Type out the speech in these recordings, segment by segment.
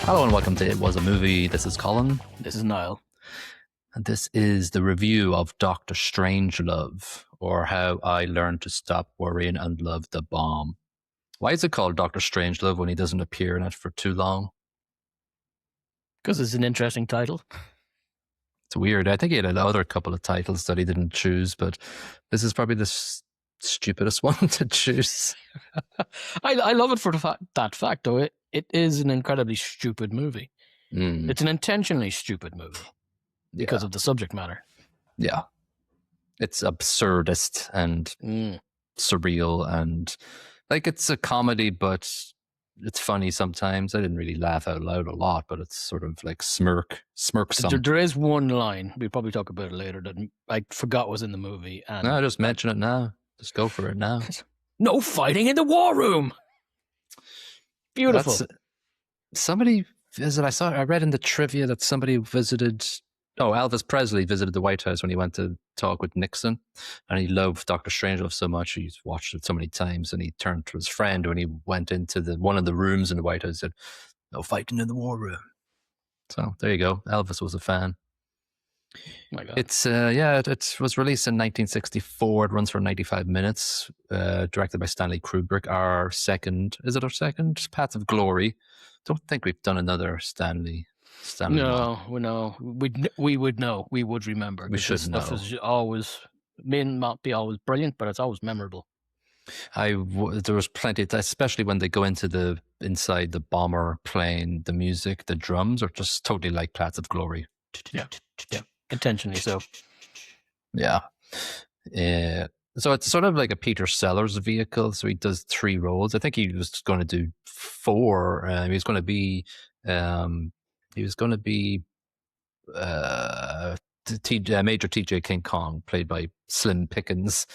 Hello and welcome to It Was a Movie. This is Colin. This is Niall. And this is the review of Dr. Strangelove, or How I Learned to Stop Worrying and Love the Bomb. Why is it called Dr. Strangelove when he doesn't appear in it for too long? Because it's an interesting title. It's weird. I think he had another couple of titles that he didn't choose, but this is probably the stupidest one to choose. I love it for that fact, though. It is an incredibly stupid movie. It's an intentionally stupid movie because of the subject matter. Yeah. It's absurdist and surreal, and like it's a comedy, but it's funny sometimes. I didn't really laugh out loud a lot, but it's sort of like smirk some. There is one line, we'll probably talk about it later, that I forgot was in the movie. And No, just mention it now. Just go for it now. No fighting in the war room. Beautiful. Somebody visited. I read in the trivia that somebody visited. Oh, Elvis Presley visited the White House when he went to talk with Nixon, and he loved Dr. Strangelove so much. He's watched it so many times, and he turned to his friend when he went into one of the rooms in the White House and said, "No fighting in the war room." So there you go. Elvis was a fan. Oh my God. It was released in 1964. It runs for 95 minutes. Directed by Stanley Kubrick. Our second Path of Glory. Don't think we've done another Stanley. No, we would know. We would remember. We should know. Stuff is always, may not be always brilliant, but it's always memorable. There was plenty, especially when they go inside the bomber plane. The music, the drums are just totally like Paths of Glory. Yeah, intentionally so. Yeah. So it's sort of like a Peter Sellers vehicle. So he does 3 roles. I think he was going to do 4. He was going to be Major T.J. King Kong, played by Slim Pickens.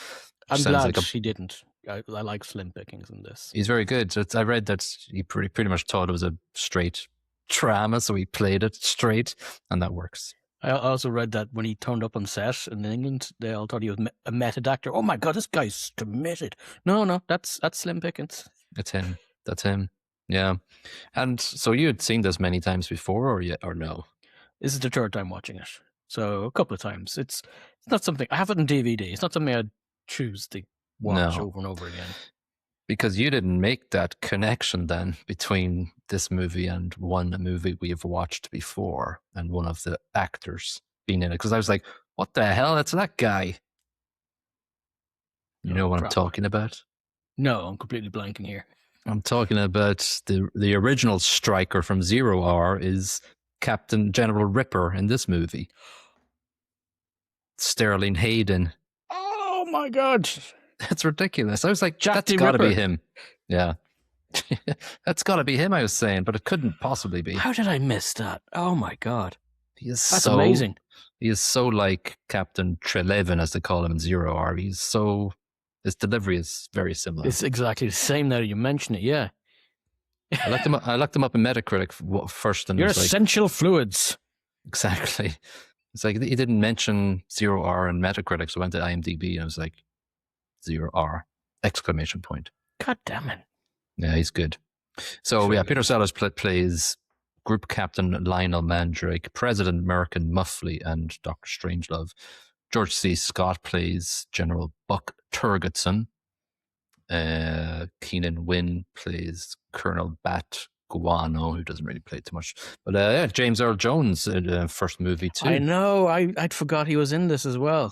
I'm glad he didn't. I like Slim Pickens in this. He's very good. So I read that he pretty much thought it was a straight drama, so he played it straight, and that works. I also read that when he turned up on set in England, they all thought he was a method actor. Oh my God, this guy's committed. No, that's Slim Pickens. That's him. Yeah. And so you had seen this many times before, or no? This is the 3rd time watching it. So a couple of times. It's not something, I have it on DVD. It's not something I'd choose to watch over and over again. Because you didn't make that connection then between this movie and one movie we have watched before and one of the actors being in it. Because I was like, what the hell? That's that guy. You know what I'm talking about? No, I'm completely blanking here. I'm talking about the original striker from 0 Hour is Captain General Ripper in this movie. Sterling Hayden. Oh my God. That's ridiculous. I was like, that's got to be him. Yeah. That's got to be him, I was saying, but it couldn't possibly be. How did I miss that? Oh my God. That's amazing. He is so like Captain Trelevin, as they call him in 0 Hour. His delivery is very similar. It's exactly the same now you mention it, yeah. I looked him up in Metacritic first. And Your essential fluids. Exactly. It's like he didn't mention 0 Hour in Metacritic, so I went to IMDb and I was like, 0 Hour, exclamation point. God damn it. Yeah, he's good. So Peter Sellers plays Group Captain Lionel Mandrake, President Merkin Muffley, and Dr. Strangelove. George C. Scott plays General Buck Turgidson. Keenan Wynn plays Colonel Bat Guano, who doesn't really play too much. But James Earl Jones first movie too. I know. I'd forgot he was in this as well.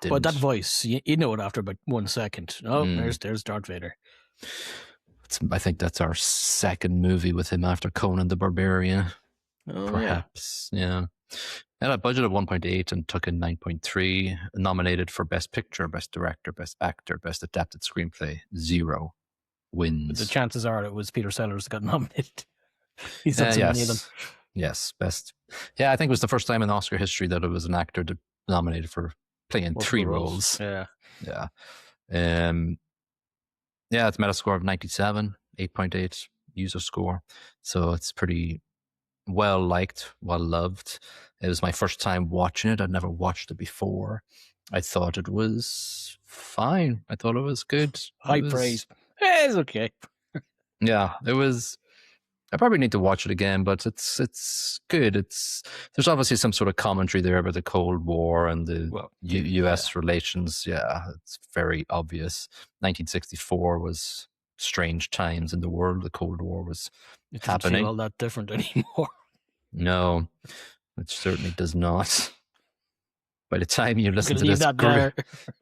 But that voice, you know it after about 1 second. Oh, there's Darth Vader. I think that's our 2nd movie with him after Conan the Barbarian. Oh, perhaps. Yeah. Had a budget of 1.8 and took in 9.3. Nominated for Best Picture, Best Director, Best Actor, Best Adapted Screenplay. 0 wins. But the chances are it was Peter Sellers that got nominated. He's done so many of them. Yes, best. Yeah, I think it was the first time in Oscar history that it was an actor nominated for playing 3 roles. Yeah. Yeah. It's Metascore of 97, 8.8 user score. So it's pretty well liked, well loved. It was my first time watching it. I'd never watched it before. I thought it was fine. I thought it was good. High praise. It's okay. Yeah, it was I probably need to watch it again, but it's good. There's obviously some sort of commentary there about the Cold War and the U.S. relations. Yeah, it's very obvious. 1964 was strange times in the world. The Cold War was It doesn't happening. feel all that different anymore. No, it certainly does not. By the time you listen to this,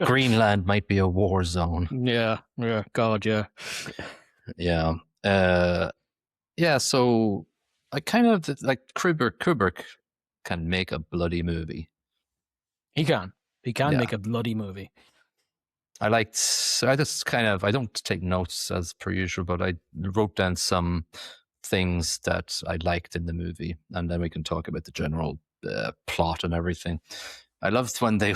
Greenland might be a war zone. Yeah, God, yeah. Yeah. Yeah, so I kind of like Kubrick can make a bloody movie. He can make a bloody movie. I don't take notes as per usual, but I wrote down some things that I liked in the movie, and then we can talk about the general plot and everything. I loved when they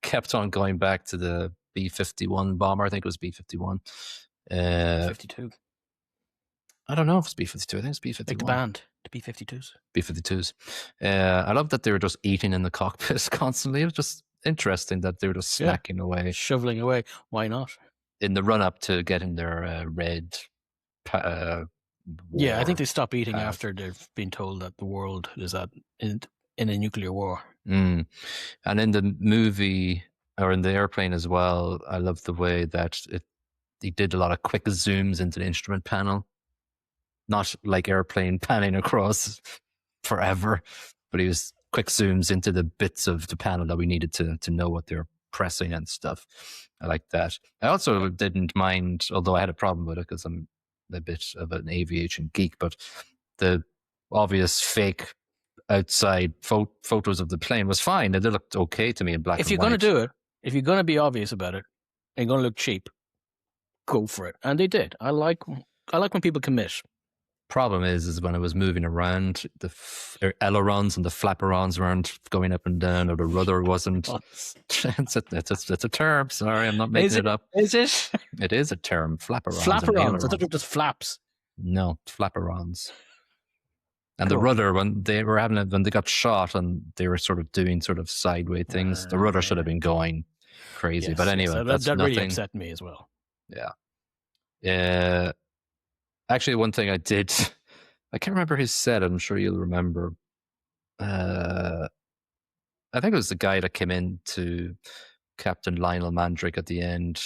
kept on going back to the B-51 bomber. I think it was B-51. 52. I don't know if it's B-52. I think it's B-51. Like the band, the B-52s. B-52s. I love that they were just eating in the cockpit constantly. It was just interesting that they were just snacking away. Shoveling away. Why not? In the run-up to getting their red yeah, I think they stop eating after they've been told that the world is in a nuclear war. And in the movie, or in the airplane as well, I love the way that he did a lot of quick zooms into the instrument panel. Not like airplane panning across forever, but he was quick zooms into the bits of the panel that we needed to know what they're pressing and stuff. I like that. I also didn't mind, although I had a problem with it because I'm a bit of an aviation geek, but the obvious fake outside photos of the plane was fine. It looked okay to me in black and white. If you're going to do it, if you're going to be obvious about it, and you're going to look cheap, go for it. And they did. I like when people commit. Problem is when it was moving around, the ailerons and the flaperons weren't going up and down, or the rudder wasn't. It's a term. Sorry, I'm not making it up. Is it? It is a term. Flaperons. Flaperons. I thought it was just flaps. No, flaperons. And the rudder, when they got shot and they were sort of doing sort of sideways things, the rudder should have been going crazy. Yes, but anyway, that really upset me as well. Yeah. Actually, one thing I did, I can't remember who said it. I'm sure you'll remember. I think it was the guy that came in to Captain Lionel Mandrake at the end,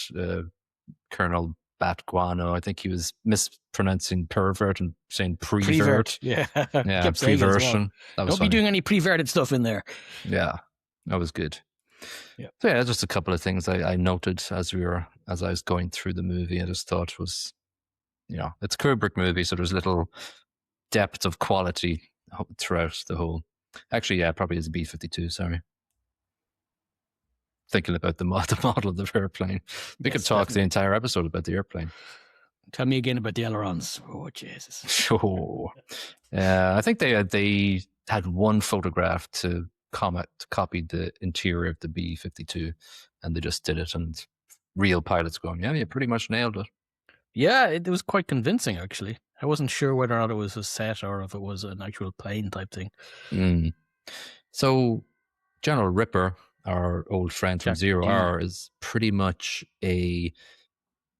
Colonel Batguano. I think he was mispronouncing pervert and saying prevert. Yeah, preversion. Well. Don't be doing any preverted stuff in there. Yeah, that was good. Yeah. So yeah, just a couple of things I noted as I was going through the movie. I just thought was, it's a Kubrick movie, so there's little depth of quality throughout the whole. Actually, yeah, probably is a B-52. Sorry. Thinking about the model of the airplane. We could talk the entire episode about the airplane. Tell me again about the ailerons. Oh, Jesus. Sure. I think they had one photograph to copy the interior of the B-52, and they just did it, and real pilots going, yeah, you pretty much nailed it. Yeah, it was quite convincing, actually. I wasn't sure whether or not it was a set or if it was an actual plane type thing. So, General Ripper, our old friend from Zero Hour, is pretty much a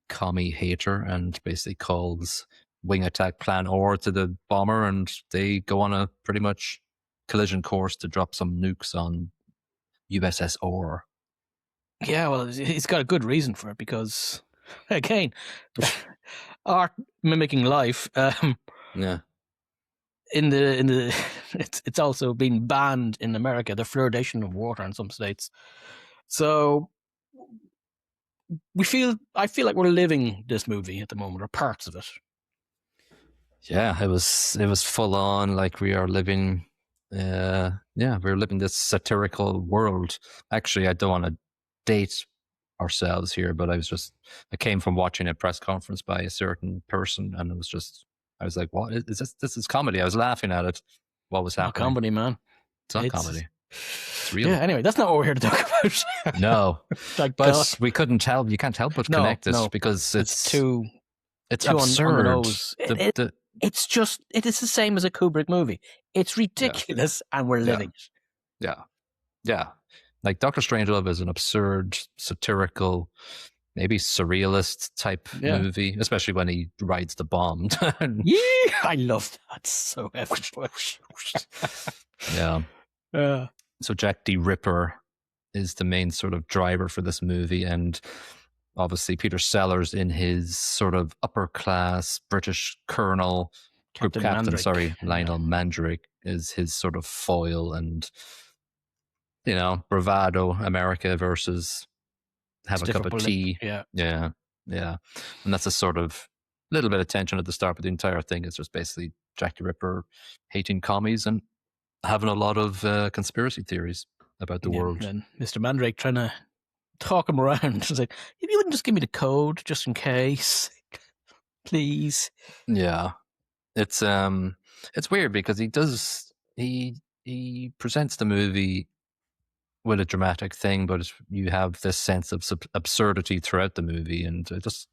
commie hater and basically calls Wing Attack Plan Or to the bomber, and they go on a pretty much collision course to drop some nukes on USS Or. Yeah, well, he's got a good reason for it because, again, art mimicking life. Yeah. In the it's also been banned in America, the fluoridation of water in some states. So I feel like we're living this movie at the moment, or parts of it. Yeah, it was full on, like we are living we're living this satirical world. Actually, I don't want to date ourselves here, but I came from watching a press conference by a certain person, and I was like, what is this? This is comedy. I was laughing at it. What was happening? Not comedy, man. It's not comedy. It's real. Yeah, anyway, that's not what we're here to talk about. No. But we couldn't help, you can't help but connect this because it's absurd. On the nose. It is the same as a Kubrick movie. It's ridiculous, and we're living it. Yeah. Like Dr. Strangelove is an absurd, satirical maybe surrealist type movie, especially when he rides the bomb. Yeah, I love that so heavily. Yeah. So Jack the Ripper is the main sort of driver for this movie, and obviously Peter Sellers in his sort of upper class British colonel, group captain, Lionel Mandrake is his sort of foil, and bravado America versus have a cup of tea. Yeah. And that's a sort of little bit of tension at the start, but the entire thing is just basically Jack the Ripper hating commies and having a lot of conspiracy theories about the world. And Mr. Mandrake trying to talk him around. It's like, if you wouldn't just give me the code just in case, please. Yeah. It's weird because he presents the movie with a dramatic thing, but you have this sense of absurdity throughout the movie, and it's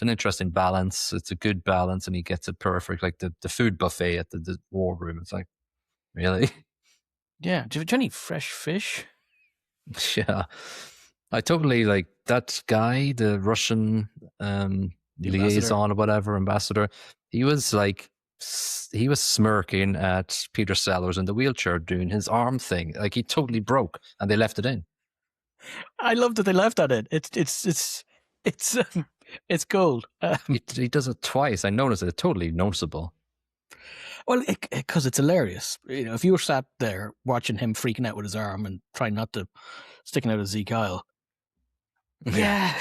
an interesting balance. It's a good balance, and he gets it perfect. Like the food buffet at the war room. It's like, really? Yeah. Do you have any fresh fish? Yeah. I totally like that guy, the Russian liaison or whatever, ambassador. He was smirking at Peter Sellers in the wheelchair doing his arm thing. Like, he totally broke, and they left it in. I love that they left that in. It's gold. He does it twice. I noticed it. It's totally noticeable. Well, because it's hilarious. If you were sat there watching him freaking out with his arm and trying not to sticking out a Zeke Kyle, yeah,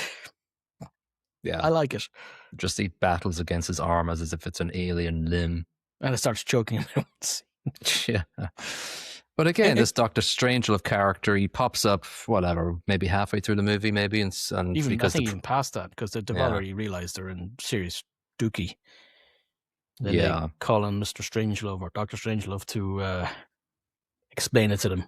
I like it. Just he battles against his arm as if it's an alien limb, and it starts choking him. Yeah. But again, this Dr. Strangelove character, he pops up, maybe halfway through the movie, maybe, and even even past that, because they've already realised they're in serious dookie. Then they call on Mr. Strangelove or Dr. Strangelove to explain it to them.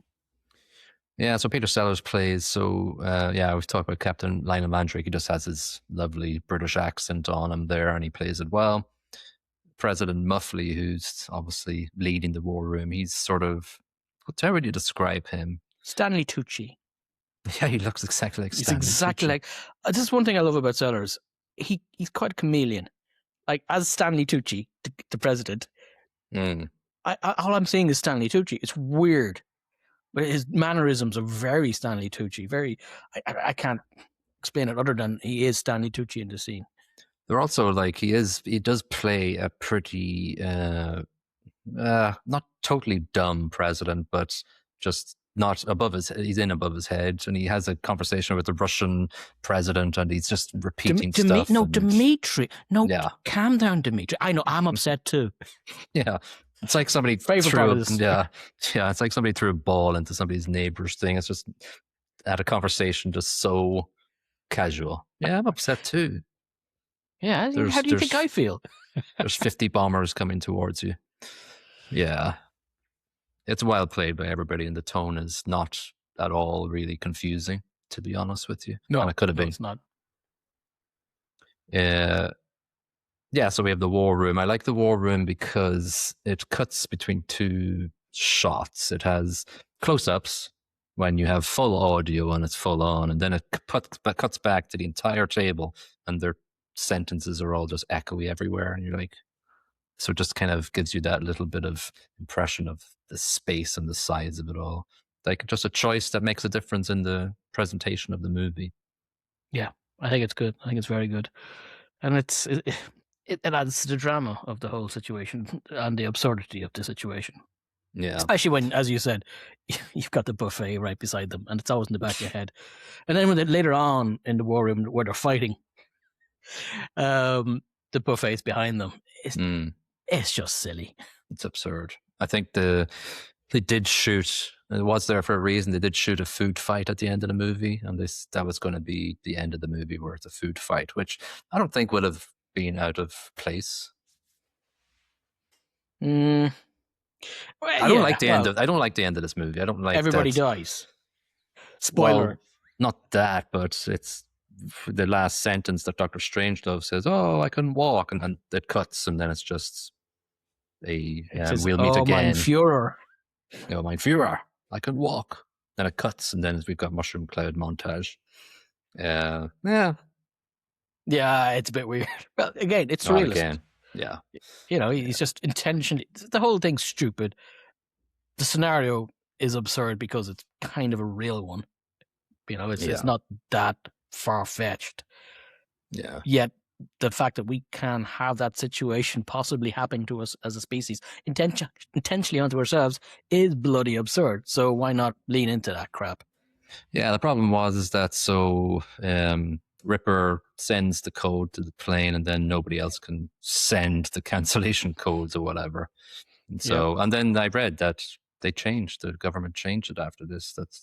Yeah, so Peter Sellers plays, we've talked about Captain Lionel Mandrake. He just has his lovely British accent on him there, and he plays it well. President Muffley, who's obviously leading the war room, he's sort of, how would you describe him? Stanley Tucci. Yeah, he looks exactly like Stanley exactly Tucci. Like, this is one thing I love about Sellers. He's quite a chameleon. Like, as Stanley Tucci, the president, all I'm seeing is Stanley Tucci. It's weird. But his mannerisms are very Stanley Tucci. Very, I can't explain it other than he is Stanley Tucci in the scene. They're also like, he does play a pretty, not totally dumb president, but just not he's in above his head, and he has a conversation with the Russian president, and he's just repeating stuff. Dimitri. No, calm down, Dimitri. I know, I'm upset too. Yeah. It's like somebody it's like somebody threw a ball into somebody's neighbor's thing. It's just had a conversation just so casual. Yeah, I'm upset too. Yeah, how do you think I feel? There's 50 bombers coming towards you. Yeah. It's well played by everybody, and the tone is not at all really confusing, to be honest with you. No, and it could have been. It's not. Yeah, so we have the war room. I like the war room because it cuts between two shots. It has close-ups when you have full audio and it's full on, and then it cuts back to the entire table, and their sentences are all just echoey everywhere, and you're like, so it just kind of gives you that little bit of impression of the space and the size of it all. Like, just a choice that makes a difference in the presentation of the movie. Yeah, I think it's good. I think it's very good. And it adds to the drama of the whole situation and the absurdity of the situation. Yeah. Especially when, as you said, you've got the buffet right beside them, and it's always in the back of your head. And then later on in the war room where they're fighting, the buffet's behind them. It's just silly. It's absurd. I think they did shoot. It was there for a reason. They did shoot a food fight at the end of the movie, and that was going to be the end of the movie, where it's a food fight, which I don't think would have been out of place. Well, I don't like the end of. I don't like the end of this movie. I don't like everybody dies. Spoiler. Well, not that, but it's the last sentence that Dr. Strangelove says. Oh, I can walk, and it cuts, and then it's just we'll meet again. Mein Führer. Oh, mein Führer. I can walk. Then it cuts, and then we've got mushroom cloud montage. Yeah. Yeah, it's a bit weird. Well, again, it's Oh, realist. again, yeah. He's just intentionally. The whole thing's stupid. The scenario is absurd because it's kind of a real one. It's not that far fetched. Yeah. Yet the fact that we can have that situation possibly happening to us as a species intentionally onto ourselves is bloody absurd. So why not lean into that crap? Yeah, the problem is that Ripper sends the code to the plane, and then nobody else can send the cancellation codes or whatever. And so, and then I read that the government changed it after this. That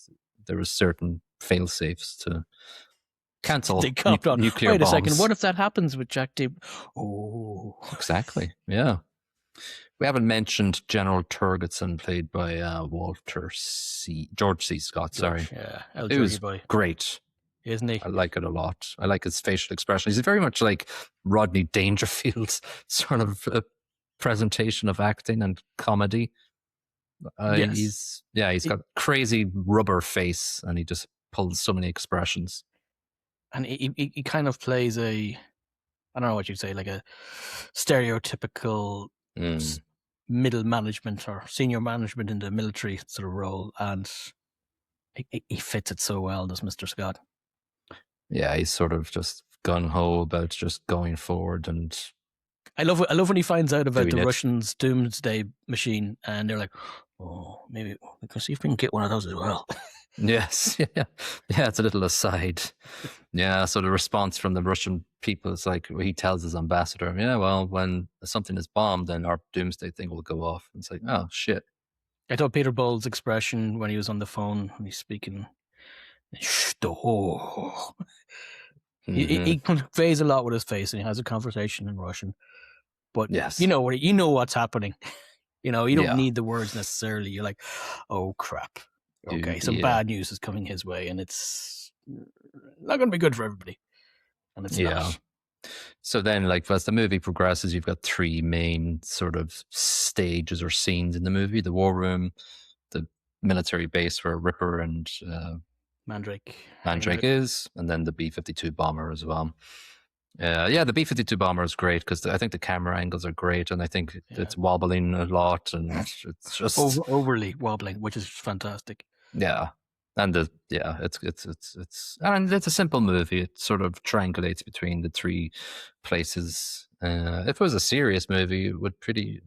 there was certain fail safes to cancel nuclear Wait bombs. a second, what if that happens with Jack Deep? Oh, exactly. Yeah. We haven't mentioned General Turgidson, played by George C. Scott. Sorry, it was great, isn't he? I like it a lot. I like his facial expression. He's very much like Rodney Dangerfield's sort of presentation of acting and comedy. He's got crazy rubber face, and he just pulls so many expressions. And he kind of plays I don't know what you'd say, like a stereotypical middle management or senior management in the military sort of role, and he fits it so well, does Mr. Scott. Yeah, he's sort of just gung-ho about just going forward, and I love when he finds out about the Russians' doomsday machine, and they're like, oh, maybe we can see if we can get one of those as well. Yes, yeah, it's a little aside. Yeah, so the response from the Russian people is like, he tells his ambassador, yeah, well, when something is bombed, then our doomsday thing will go off. And it's like, oh, shit. I thought Peter Bowles' expression when he was on the phone, when he's speaking, he conveys a lot with his face, and he has a conversation in Russian. But you know what's happening. You don't need the words necessarily. You're like, oh, crap. Okay, some bad news is coming his way, and it's not going to be good for everybody. And it's not. So then, like, as the movie progresses, you've got three main sort of stages or scenes in the movie: the war room, the military base where Ripper and Mandrake is, and then the B-52 bomber as well. The B-52 bomber is great because I think the camera angles are great, and I think it's wobbling a lot, and it's just overly wobbling, which is fantastic. Yeah, and it's a simple movie. It sort of triangulates between the three places. If it was a serious movie, it would probably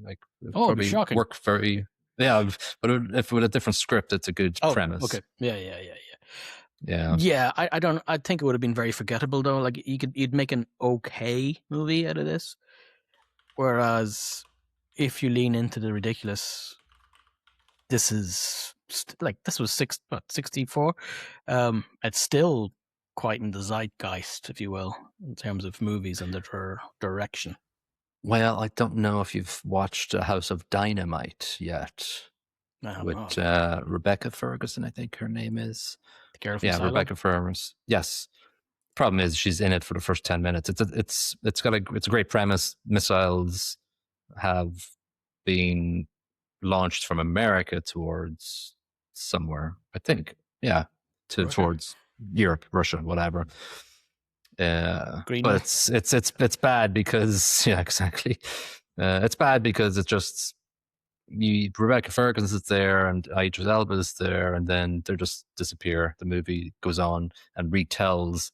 shocking. Work very but if with a different script, it's a good premise. Okay, yeah. I think it would have been very forgettable though. Like you'd make an okay movie out of this, whereas if you lean into the ridiculous, this was 64. It's still quite in the zeitgeist, if you will, in terms of movies and their direction. Well, I don't know if you've watched House of Dynamite yet. With Rebecca Ferguson, I think her name is. The girl from Asylum? Rebecca Ferguson. Yes. Problem is, she's in it for the first 10 minutes. It's a great premise. Missiles have been launched from America towards somewhere, I think. Yeah, towards Europe, Russia, whatever. But it's bad because exactly. It's bad because it's just Rebecca Ferguson is there and Idris Elba is there, and then they just disappear. The movie goes on and retells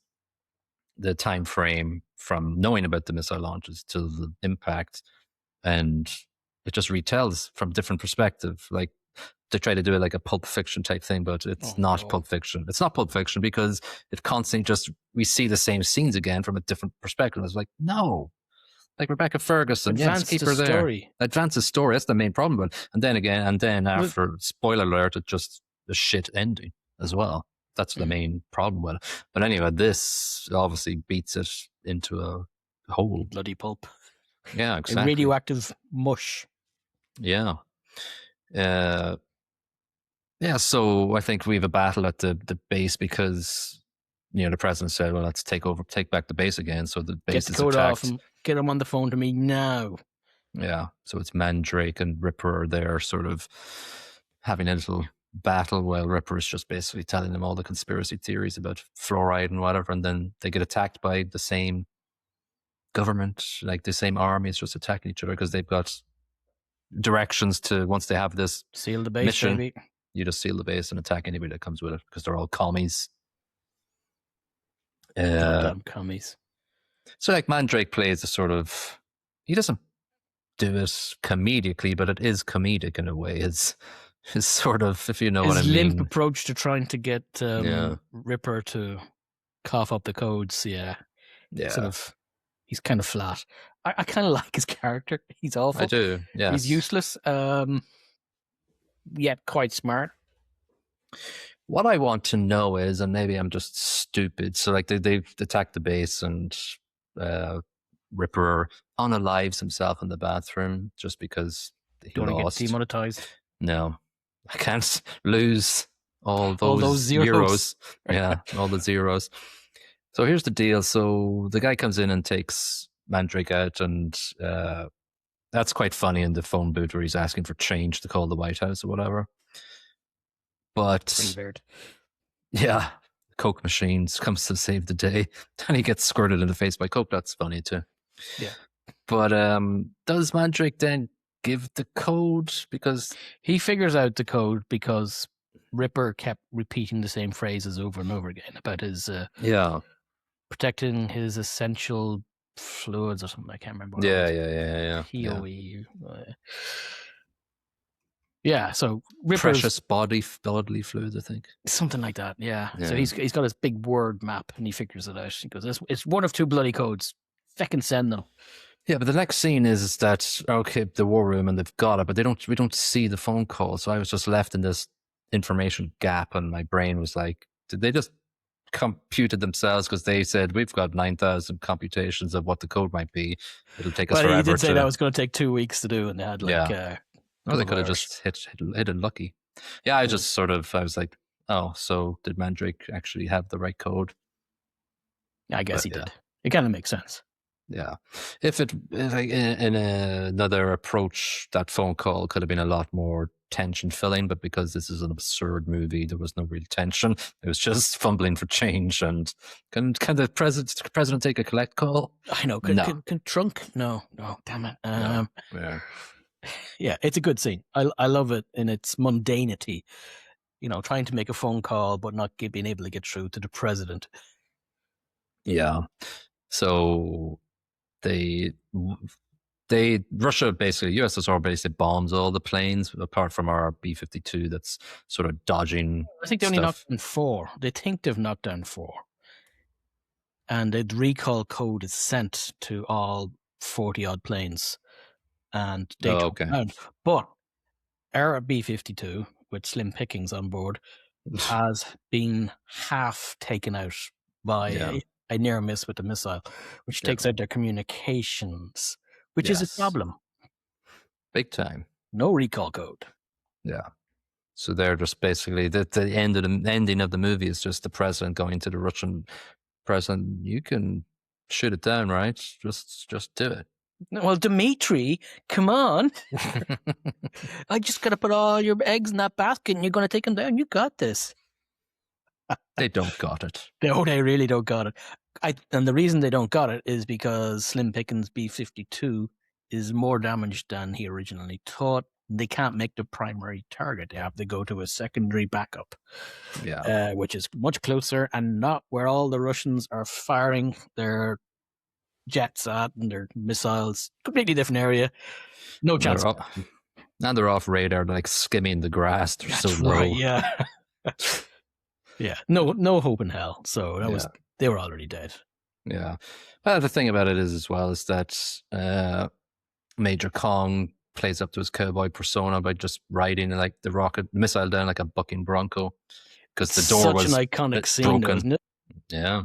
the time frame from knowing about the missile launches to the impact, and it just retells from different perspective. Like they try to do it like a Pulp Fiction type thing, but it's not Pulp Fiction. It's not Pulp Fiction because it constantly we see the same scenes again from a different perspective. It's like, no. Like Rebecca Ferguson, keep her there. Advance the story. That's the main problem. And then after, spoiler alert, it just a shit ending as well. That's the main problem with it. But anyway, this obviously beats it into a hole. Bloody pulp. Yeah, exactly. A radioactive mush. Yeah. So I think we have a battle at the base because the president said, well, let's take back the base again. So the base is attacked. Off and get him on the phone to me now. Yeah. So it's Mandrake and Ripper are there sort of having a little battle while Ripper is just basically telling them all the conspiracy theories about fluoride and whatever. And then they get attacked by the same government, like the same army is just attacking each other because they've got directions to, once they have this seal the base, mission, baby. You just seal the base and attack anybody that comes with it because they're all commies. Goddamn commies. So like Mandrake plays a sort of, he doesn't do it comedically, but it is comedic in a way. His sort of, if you know what I His mean. limp approach to trying to get Ripper to cough up the codes, yeah. Sort of, he's kind of flat. I kind of like his character. He's awful. I do, yeah. He's useless, yet quite smart. What I want to know is, and maybe I'm just stupid, so like they've attacked the base and Ripper unalives himself in the bathroom just because he Don't lost. Get demonetized? No. I can't lose all those zeros. Yeah, all the zeros. So here's the deal. So the guy comes in and takes Mandrake out, and that's quite funny in the phone booth where he's asking for change to call the White House or whatever. But weird. Yeah, Coke machines comes to save the day, and he gets squirted in the face by Coke. That's funny too. Yeah. But does Mandrake then give the code? Because he figures out the code because Ripper kept repeating the same phrases over and over again about his protecting his essential fluids or something. I can't remember. Yeah. POE. Yeah, so Ripper's precious bodily fluids, I think. Something like that, yeah. So he's got his big word map and he figures it out. He goes, it's one of two bloody codes. Feckin' send them. Yeah, but the next scene is that, okay, the war room, and they've got it, but we don't see the phone call. So I was just left in this information gap, and my brain was like, did they just compute it themselves? Because they said, we've got 9,000 computations of what the code might be. It'll take us forever. He did say that was going to take 2 weeks to do, and they had like... Oh, they could have just hit it lucky. Yeah, I just I was like, oh, so did Mandrake actually have the right code? I guess he did. It kind of makes sense. Yeah. If in another approach, that phone call could have been a lot more tension filling, but because this is an absurd movie, there was no real tension. It was just fumbling for change. And can the president take a collect call? I know. Can Trunk? No, damn it. Yeah, it's a good scene. I love it in its mundanity. You know, trying to make a phone call but not being able to get through to the president. Yeah. So Russia basically, USSR basically bombs all the planes apart from our B-52 that's sort of dodging. I think they only knocked down 4. They think they've knocked down 4. And the recall code is sent to all 40-odd planes. And they come down. But our B-52, with slim pickings on board, has been half taken out by a near miss with the missile, which takes out their communications, which is a problem. Big time. No recall code. Yeah. So they're just basically the ending of the movie is just the president going to the Russian president. You can shoot it down, right? Just do it. Well, Dmitri, come on. I just got to put all your eggs in that basket and you're going to take them down. You got this. They don't got it. No, they really don't got it. And the reason they don't got it is because Slim Pickens' B-52 is more damaged than he originally thought. They can't make the primary target. They have to go to a secondary backup, which is much closer and not where all the Russians are firing their jets at and their missiles. Completely different area. No chance. And they're off radar, like skimming the grass. They're so low. Right, yeah. Yeah. No hope in hell. So they were already dead. Yeah. The thing about it is that Major Kong plays up to his cowboy persona by just riding like the rocket missile down like a bucking bronco because the door was such an iconic scene, broken. Isn't it? Yeah.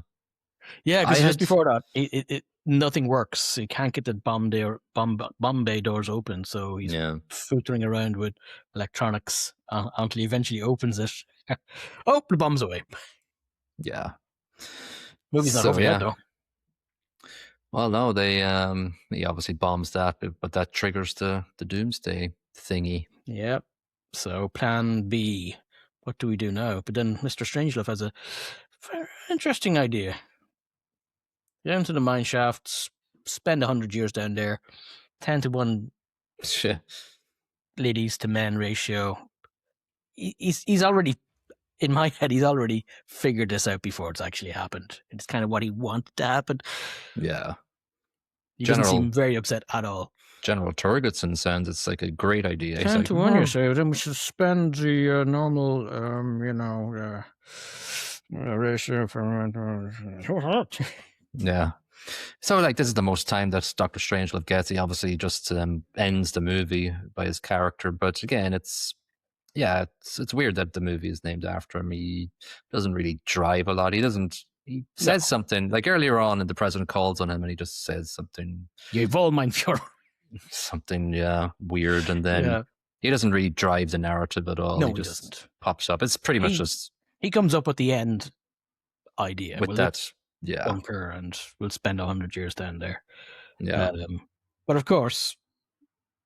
Yeah, because just before that, it nothing works. He can't get the bomb bay doors open, so he's footering around with electronics until he eventually opens it. Oh, the bomb's away. Yeah. Movie's not over yet, though. Well, no, he obviously bombs that, but that triggers the doomsday thingy. Yep. So plan B. What do we do now? But then Mr. Strangelove has a very interesting idea. Down to the mine shafts, spend 100 years down there, 10 to 1 ladies to men ratio. He's already, in my head, he's already figured this out before it's actually happened. It's kind of what he wanted to happen. Yeah. He doesn't seem very upset at all. General Torgerson sounds it's like a great idea. 10 to 1, you say, then we should spend the normal, ratio for... Yeah. So, like, this is the most time that Dr. Strangelove gets. He obviously just ends the movie by his character. But again, it's weird that the movie is named after him. He doesn't really drive a lot. He says something, like earlier on, and the president calls on him and he just says something. You've all mein Führer. Something, weird. And then he doesn't really drive the narrative at all. No, he just doesn't. Pops up. It's pretty much just... He comes up with the end idea. With that, bunker, and we'll spend 100 years down there. Yeah. But of course,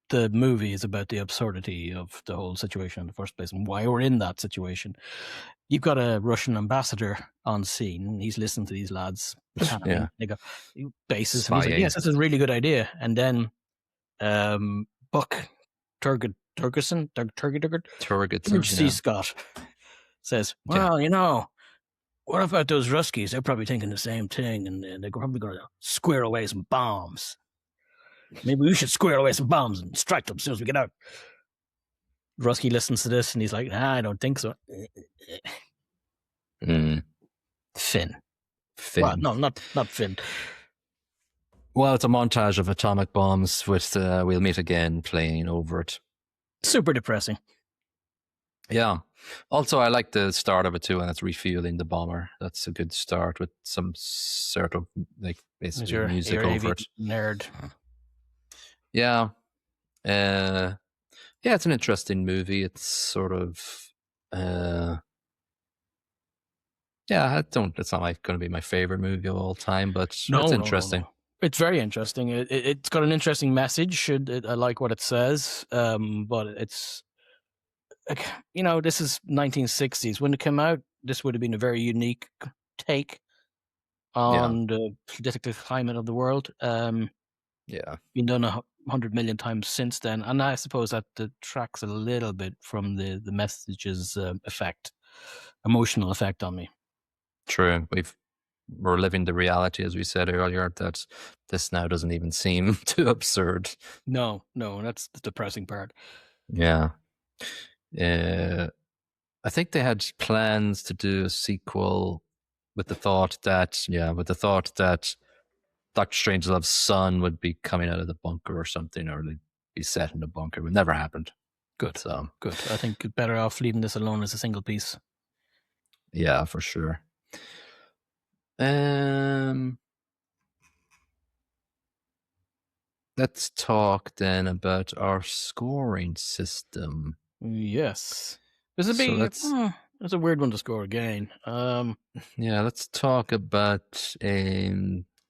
the movie is about the absurdity of the whole situation in the first place and why we're in that situation. You've got a Russian ambassador on scene. He's listening to these lads. They go, bases. And he's like, yes, that's a really good idea. And then Buck Turgerson, C. Scott says, well, what about those Ruskies? They're probably thinking the same thing, and they're probably going to square away some bombs. Maybe we should square away some bombs and strike them as soon as we get out. Rusky listens to this, and he's like, nah, I don't think so. Finn. Well, no, not Finn. Well, it's a montage of atomic bombs with We'll Meet Again playing over it. Super depressing. Yeah. Also, I like the start of it too, and it's refueling the bomber. That's a good start with some sort of basically music over it. Nerd. Yeah. It's an interesting movie. It's sort of it's not going to be my favorite movie of all time, but it's interesting. No. It's very interesting. It's got an interesting message. I like what it says, but it's, this is 1960s. When it came out, this would have been a very unique take on the political climate of the world. Been done 100 million times since then, and I suppose that detracts a little bit from the message's emotional effect on me. True. We're living the reality, as we said earlier, that this now doesn't even seem too absurd. No, that's the depressing part. Yeah. I think they had plans to do a sequel with the thought that Dr. Strangelove's son would be coming out of the bunker or something, or they'd be set in the bunker. It never happened. Good. I think you're better off leaving this alone as a single piece. Yeah, for sure. Let's talk then about our scoring system. Yes. This would be that's a weird one to score again. Let's talk about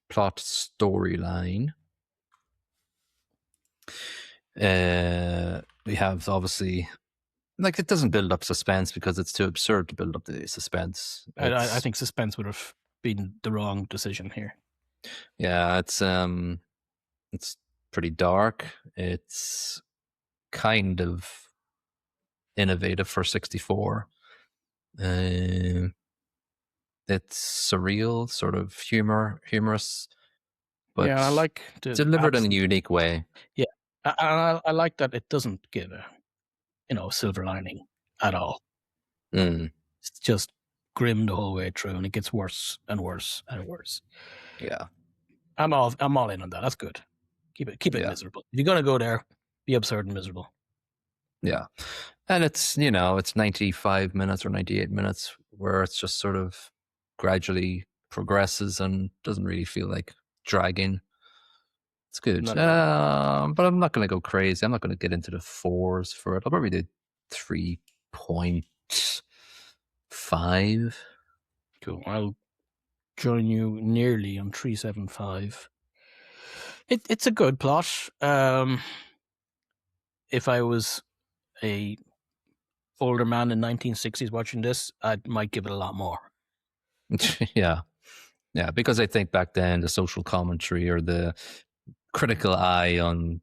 plot storyline. We have obviously, it doesn't build up suspense because it's too absurd to build up the suspense. I think suspense would have been the wrong decision here. Yeah, it's pretty dark. It's kind of innovative for 64. It's surreal, sort of humorous, but I like delivered in a unique way. Yeah, I like that it doesn't give a silver lining at all. It's just grim the whole way through, and it gets worse and worse and worse. Yeah, I'm all in on that. That's good. Keep it miserable. If you're gonna go there, be absurd and miserable. Yeah, and it's it's 95 minutes or 98 minutes where it's just sort of gradually progresses and doesn't really feel like dragging. It's good. But I'm not going to go crazy. I'm not going to get into the 4s for it. I'll probably do 3.5. Cool. I'll join you nearly on 3.75. It's a good plot. If I was a older man in 1960s watching this, I might give it a lot more. Yeah. Yeah, because I think back then the social commentary or the critical eye on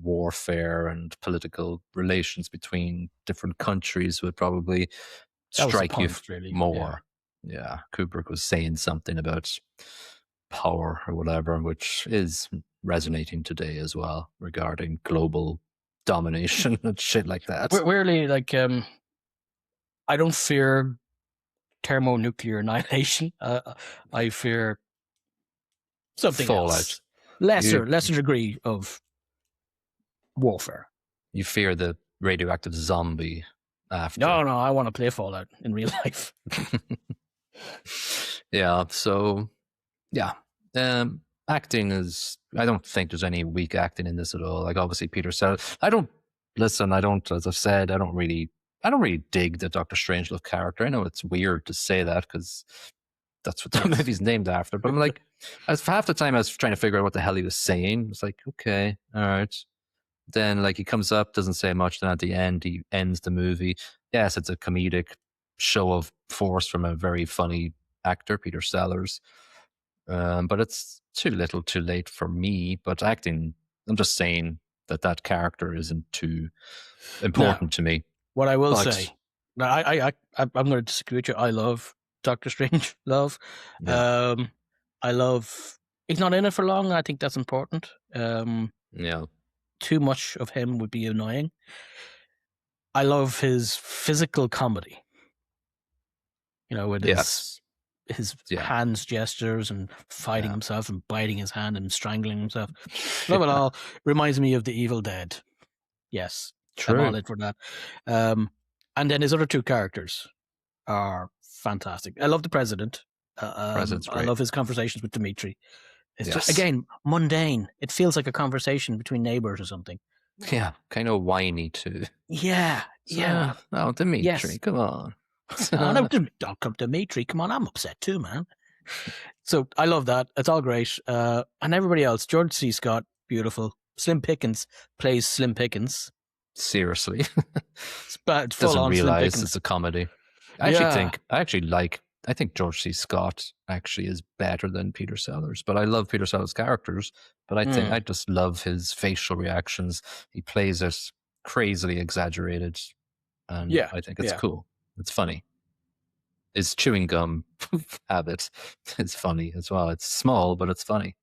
warfare and political relations between different countries would probably That was the strike you point, really. more. Yeah, Kubrick was saying something about power or whatever, which is resonating today as well regarding global domination and shit like that. Weirdly, like, I don't fear thermonuclear annihilation. I fear something Fallout. else. Lesser degree of warfare. You fear the radioactive zombie after. No, I want to play Fallout in real life. Yeah, so yeah. Acting is, I don't think there's any weak acting in this at all. Like obviously Peter Sellers, as I've said, I don't really dig the Dr. Strangelove character. I know it's weird to say that because that's what the movie's named after, but I'm like, for half the time I was trying to figure out what the hell he was saying. It's like, okay, all right. Then like he comes up, doesn't say much, then at the end he ends the movie. Yes, it's a comedic show of force from a very funny actor, Peter Sellers. But it's too little too late for me. But acting, I'm just saying that character isn't too important to me. What I will say, I'm going to disagree with you. I love Doctor Strangelove. Yeah. I love, he's not in it for long. I think that's important. Yeah. Too much of him would be annoying. I love his physical comedy. You know, with his hands gestures and fighting himself and biting his hand and strangling himself. Love it all. Reminds me of The Evil Dead. Yes. True. I'm all in for that. And then his other two characters are fantastic. I love the President. I love his conversations with Dimitri. It's just, again, mundane. It feels like a conversation between neighbors or something. Yeah, kind of whiny too. Yeah. Oh, Dimitri, come on. Don't come Dimitri. Come on, I'm upset too, man. So I love that. It's all great. And everybody else, George C. Scott, beautiful. Slim Pickens plays Slim Pickens. Seriously. But doesn't realize it's a comedy. I think George C. Scott actually is better than Peter Sellers, but I love Peter Sellers' characters, but I just love his facial reactions. He plays it crazily exaggerated, and I think it's cool. It's funny. His chewing gum habit is funny as well. It's small, but it's funny.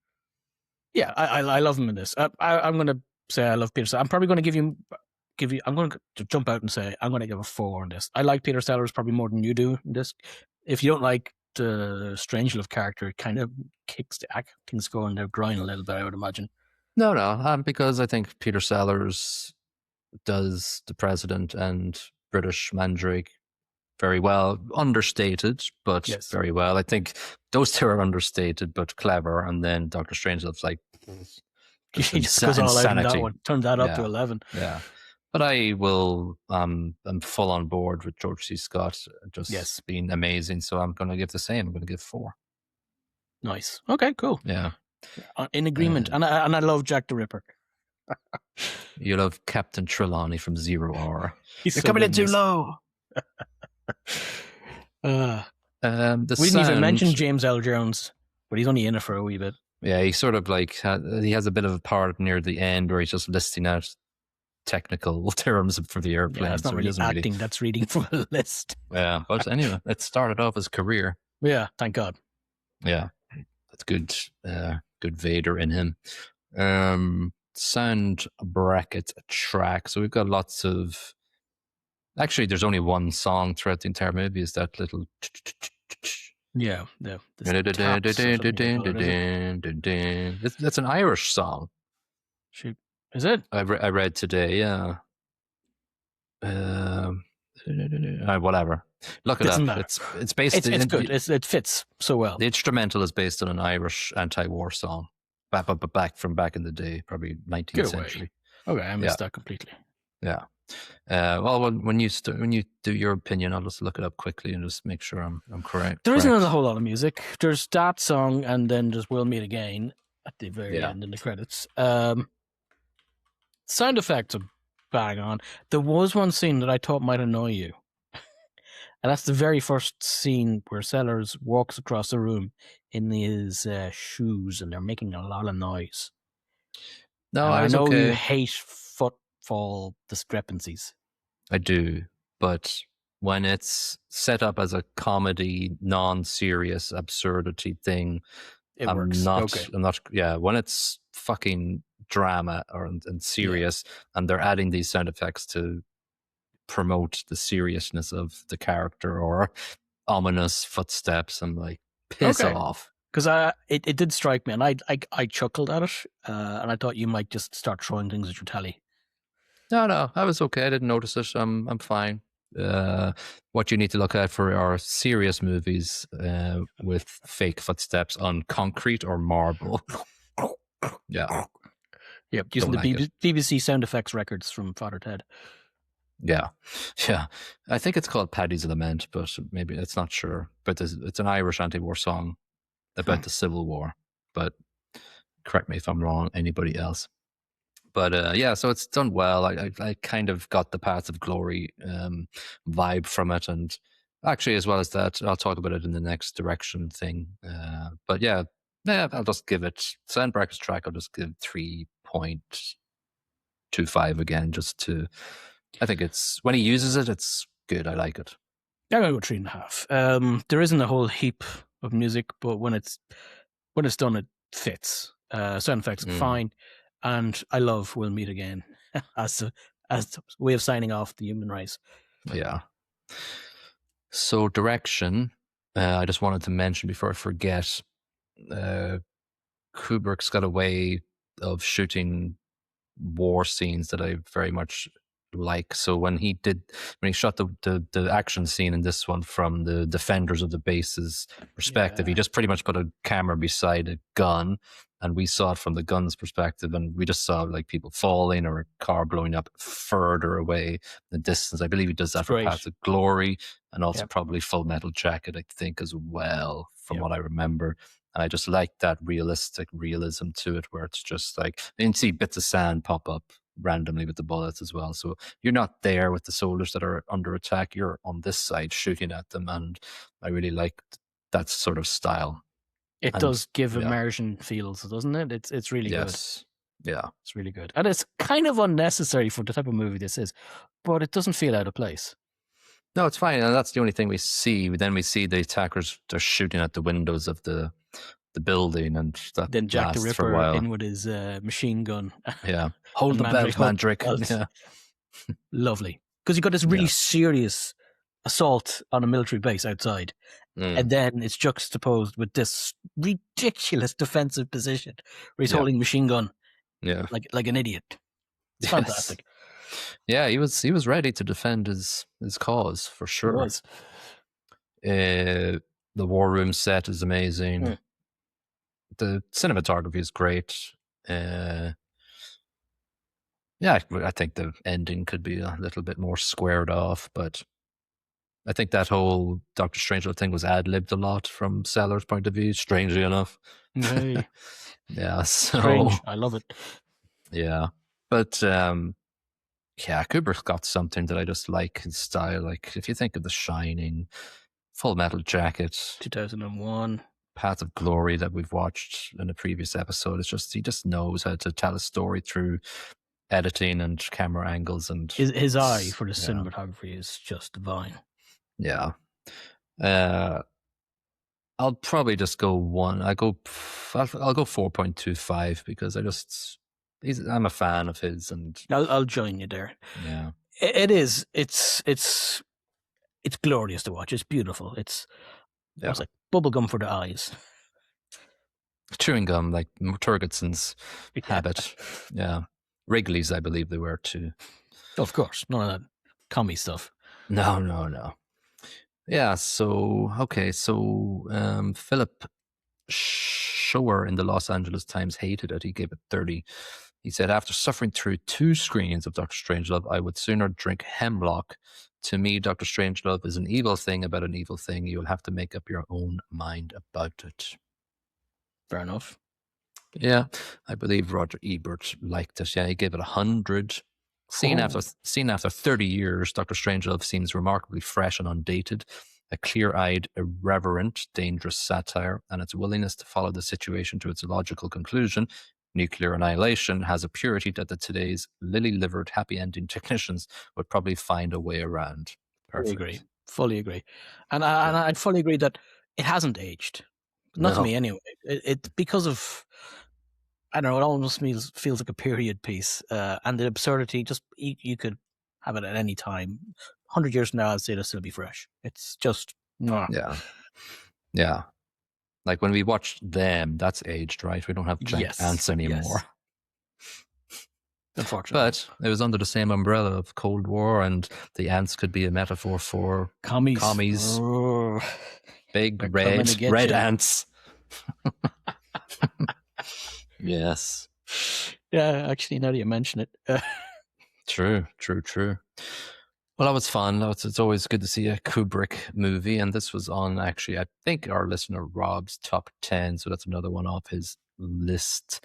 Yeah, I love him in this. I'm going to say I love Peter Sellers. I'm probably going to give you. I'm going to jump out and say I'm going to give a 4 on this. I like Peter Sellers probably more than you do in this. If you don't like the Strangelove character, it kind of kicks the acting score in their groin a little bit, I would imagine. No, because I think Peter Sellers does the President and British Mandrake very well. Understated, but very well. I think those two are understated, but clever. And then Dr. Strangelove's like, he just goes all out in that one. Turn that up to 11. Yeah. But I will, I'm full on board with George C. Scott, just being amazing. So I'm going to give the same. I'm going to give 4. Nice. Okay, cool. Yeah. In agreement. And I love Jack the Ripper. You love Captain Trelawney from 0 Hour. You're coming in too low. We didn't even mention James L. Jones, but he's only in it for a wee bit. Yeah, he sort of like, he has a bit of a part near the end where he's just listing out technical terms for the airplane. Yeah, that's not really acting, that's reading from a list. Yeah, but anyway, it started off his career. Yeah, thank God. Yeah, that's good. Good Vader in him. Sound bracket track. So we've got lots of. Actually, there's only one song throughout the entire movie. Is that little. Yeah. That's an Irish song. Is it? I read today. Yeah. Whatever. Look it up. It's based. It's good. It fits so well. The instrumental is based on an Irish anti-war song, back in the day, probably 19th century. Okay, I missed that completely. Yeah. Well, when you do your opinion, I'll just look it up quickly and just make sure I'm correct. There isn't a whole lot of music. There's that song, and then just "We'll Meet Again" at the very end in the credits. Sound effects are bang on. There was one scene that I thought might annoy you. And that's the very first scene where Sellers walks across the room in his shoes, and they're making a lot of noise. No, And I I was know you okay. hate footfall discrepancies. I do, but when it's set up as a comedy, non-serious absurdity thing, It works. Okay. I'm not. Yeah, when it's fucking drama and serious, and they're adding these sound effects to promote the seriousness of the character or ominous footsteps, I'm like, piss Okay. off. Because it did strike me, and I chuckled at it, and I thought you might just start throwing things at your telly. No, I was okay. I didn't notice it. I'm fine. What you need to look at for are serious movies with fake footsteps on concrete or marble. Yeah. Yep, using Don't the like it. BBC sound effects records from Father Ted. Yeah. I think it's called Paddy's Lament, but maybe it's not sure. But it's an Irish anti-war song about the Civil War. But correct me if I'm wrong, anybody else. But yeah, so it's done well. I kind of got the Paths of Glory vibe from it, and actually, as well as that, I'll talk about it in the next direction thing. But yeah, I'll just give it Soundbracket's track. I'll just give 3.25 again, just to. I think it's when he uses it, it's good. I like it. I'm gonna go 3.5. There isn't a whole heap of music, but when it's done, it fits. Sound effects fine, and I love "We'll Meet Again" as a way of signing off the human race. Yeah. So direction, I just wanted to mention before I forget, Kubrick's got a way of shooting war scenes that I very much like. So when he shot the action scene in this one from the defenders of the base's perspective, he just pretty much put a camera beside a gun, and we saw it from the gun's perspective, and we just saw like people falling or a car blowing up further away in the distance. I believe he does that for Paths of Glory, and also probably Full Metal Jacket, I think, as well, from what I remember. And I just like that realism to it, where it's just like, you can see bits of sand pop up randomly with the bullets as well. So you're not there with the soldiers that are under attack. You're on this side shooting at them. And I really like that sort of style. It does give immersion feels, doesn't it? It's really good. Yeah. It's really good. And it's kind of unnecessary for the type of movie this is, but it doesn't feel out of place. No, it's fine. And that's the only thing we see. Then we see the attackers, they're shooting at the windows of the building, and that then Jack the lasts for a while. Ripper in with his machine gun. Yeah. Hold the belt, Mandrick. Yeah. Lovely. Because you got this really serious assault on a military base outside. And then it's juxtaposed with this ridiculous defensive position where he's holding a machine gun like an idiot. It's fantastic. Yeah, he was ready to defend his cause for sure. He was. The war room set is amazing. The cinematography is great. Yeah, I think the ending could be a little bit more squared off, but I think that whole Dr. Strangelove thing was ad-libbed a lot from Sellers' point of view, strangely enough. Hey. Yeah, so strange. I love it. Yeah, but yeah, Kubrick's got something that I just like his style. Like if you think of The Shining, Full Metal Jacket, 2001, Path of Glory that we've watched in a previous episode, it's just he just knows how to tell a story through editing and camera angles, and his eye for the cinematography is just divine. Yeah. I'll probably just go one. I'll go 4.25 because I'm a fan of his, and I'll join you there. Yeah, it is. It's glorious to watch. It's beautiful. It's like bubblegum for the eyes. Chewing gum, like Turgetson's habit. Yeah, Wrigley's, I believe they were too. Of course, none of that commie stuff. No. Yeah, so Philip Shower in the Los Angeles Times hated it. He gave it 30. He said, after suffering through 2 screenings of Dr. Strangelove, I would sooner drink hemlock. To me, Dr. Strangelove is an evil thing about an evil thing. You'll have to make up your own mind about it. Fair enough. Yeah, I believe Roger Ebert liked it. Yeah, he gave it 100. Seen after 30 years, Dr. Strangelove seems remarkably fresh and undated, a clear-eyed, irreverent, dangerous satire, and its willingness to follow the situation to its logical conclusion, nuclear annihilation, has a purity that today's lily-livered, happy-ending technicians would probably find a way around. Perfect. Fully agree. And I fully agree that it hasn't aged. Not to me, anyway. It because of, I don't know, it almost feels like a period piece. And the absurdity, just you could have it at any time. 100 years from now, I'd say it'll still be fresh. It's just, yeah. Like when we watched them, that's aged, right? We don't have giant ants anymore. Yes. Unfortunately. But it was under the same umbrella of Cold War, and the ants could be a metaphor for commies. Oh, big red ants. Yes. Yeah, actually, now that you mention it. True. Well, that was fun. It's always good to see a Kubrick movie, and this was on, actually, I think, our listener Rob's top 10, so that's another one off his list.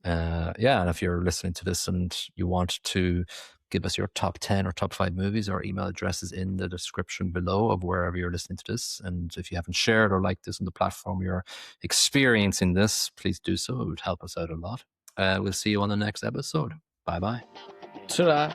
And if you're listening to this and you want to give us your top 10 or top 5 movies, our email address is in the description below of wherever you're listening to this. And if you haven't shared or liked this on the platform you're experiencing this, please do so. It would help us out a lot. We'll see you on the next episode. Bye-bye. Ta-da.